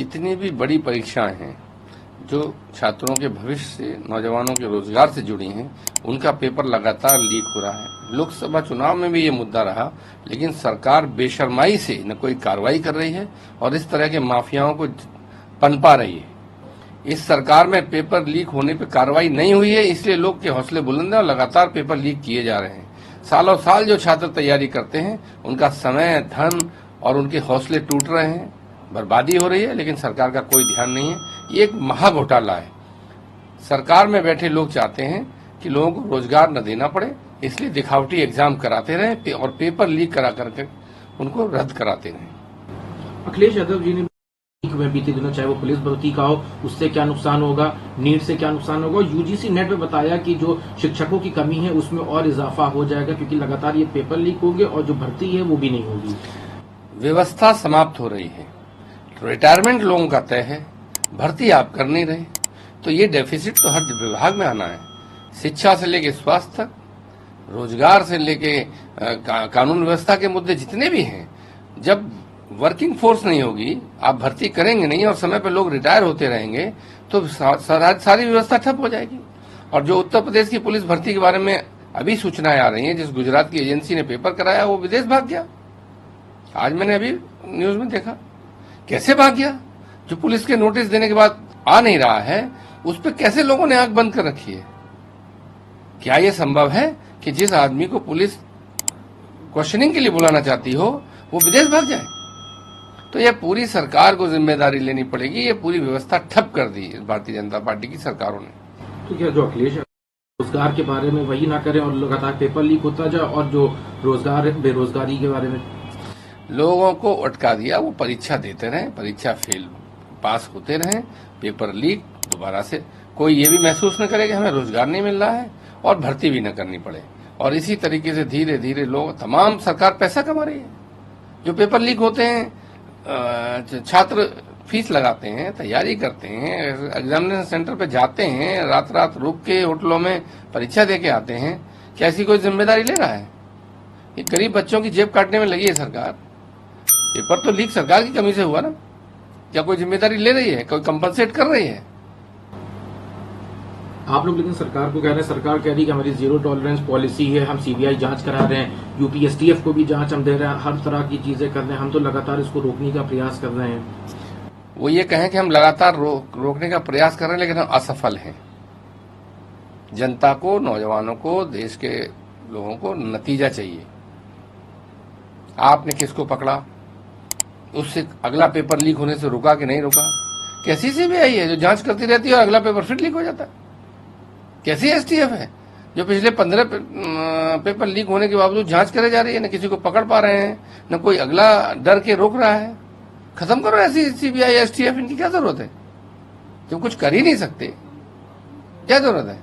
जितनी भी बड़ी परीक्षाएं हैं जो छात्रों के भविष्य से, नौजवानों के रोजगार से जुड़ी हैं, उनका पेपर लगातार लीक हो रहा है। लोकसभा चुनाव में भी ये मुद्दा रहा, लेकिन सरकार बेशर्माई से न कोई कार्रवाई कर रही है और इस तरह के माफियाओं को पनपा रही है। इस सरकार में पेपर लीक होने पर कार्रवाई नहीं हुई है, इसलिए लोग के हौसले बुलंद हैं और लगातार पेपर लीक किए जा रहे हैं। सालों साल जो छात्र तैयारी करते हैं, उनका समय, धन और उनके हौसले टूट रहे हैं, बर्बादी हो रही है, लेकिन सरकार का कोई ध्यान नहीं है। ये एक महा घोटाला है। सरकार में बैठे लोग चाहते हैं कि लोगों को रोजगार न देना पड़े, इसलिए दिखावटी एग्जाम कराते रहें और पेपर लीक करा करके उनको रद्द कराते रहें। अखिलेश यादव जी ने बीते दिनों, चाहे वो पुलिस भर्ती का हो, उससे क्या नुकसान होगा, नीट से क्या नुकसान होगा, यूजीसी नेट में बताया कि जो शिक्षकों की कमी है उसमें और इजाफा हो जाएगा क्योंकि लगातार ये पेपर लीक होंगे और जो भर्ती है वो भी नहीं होगी। व्यवस्था समाप्त हो रही है, रिटायरमेंट लोगों का तय है, भर्ती आप कर नहीं रहे, तो ये डेफिसिट तो हर विभाग में आना है। शिक्षा से लेके स्वास्थ्य तक, रोजगार से लेके कानून व्यवस्था के मुद्दे जितने भी हैं, जब वर्किंग फोर्स नहीं होगी, आप भर्ती करेंगे नहीं और समय पे लोग रिटायर होते रहेंगे, तो सारी व्यवस्था ठप हो जाएगी। और जो उत्तर प्रदेश की पुलिस भर्ती के बारे में अभी सूचनाएं आ रही हैं, जिस गुजरात की एजेंसी ने पेपर कराया वो विदेश भाग गया। आज मैंने अभी न्यूज में देखा, कैसे भाग गया? जो पुलिस के नोटिस देने के बाद आ नहीं रहा है, उस पर कैसे लोगों ने आंख बंद कर रखी है? क्या यह संभव है कि जिस आदमी को पुलिस क्वेश्चनिंग के लिए बुलाना चाहती हो वो विदेश भाग जाए? तो यह पूरी सरकार को जिम्मेदारी लेनी पड़ेगी। ये पूरी व्यवस्था ठप कर दी भारतीय जनता पार्टी की सरकारों ने। तो क्या जो अखिलेश रोजगार के बारे में वही ना करें और लगातार पेपर लीक होता जाए, और जो रोजगार बेरोजगारी के बारे में लोगों को अटका दिया, वो परीक्षा देते रहे, परीक्षा फेल पास होते रहे, पेपर लीक दोबारा से, कोई ये भी महसूस न करे कि हमें रोजगार नहीं मिल रहा है और भर्ती भी न करनी पड़े। और इसी तरीके से धीरे धीरे लोग, तमाम सरकार पैसा कमा रही है। जो पेपर लीक होते हैं, छात्र फीस लगाते हैं, तैयारी करते हैं, एग्जामिनेशन सेंटर पे जाते हैं, रात रात रुक के होटलों में परीक्षा दे के आते हैं। क्या ऐसी कोई जिम्मेदारी ले रहा है? ये गरीब बच्चों की जेब काटने में लगी है सरकार। पेपर तो लीक सरकार की कमी से हुआ ना। क्या कोई जिम्मेदारी ले रही है? कोई कंपनसेट कर रही है? आप लोग लेकिन सरकार को कह रहे हैं, सरकार कह रही है कि हमारी जीरो टॉलरेंस पॉलिसी है, हम सीबीआई जांच करा रहे हैं, यूपीएसटीएफ को भी जांच हम दे रहे हैं, हर तरह की चीजें कर रहे हैं, हम तो लगातार इसको रोकने का प्रयास कर रहे हैं। वो ये कहें कि हम लगातार रोकने का प्रयास कर रहे हैं, लेकिन हम असफल हैं। जनता को, नौजवानों को, देश के लोगों को नतीजा चाहिए। आपने किसको पकड़ा, उससे अगला पेपर लीक होने से रुका कि नहीं रुका? कैसी सीबीआई है जो जांच करती रहती है और अगला पेपर फिर लीक हो जाता है? कैसी एसटीएफ है जो पिछले 15 पेपर लीक होने के बावजूद जांच करे जा रही है, न किसी को पकड़ पा रहे हैं, न कोई अगला डर के रोक रहा है? खत्म करो ऐसी सीबीआई, एसटीएफ, इनकी क्या जरूरत है? तुम कुछ कर ही नहीं सकते, क्या जरूरत है?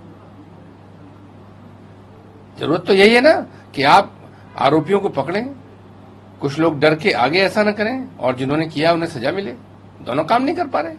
जरूरत तो यही है ना कि आप आरोपियों को पकड़ें, कुछ लोग डर के आगे ऐसा न करें और जिन्होंने किया उन्हें सजा मिले। दोनों काम नहीं कर पा रहे।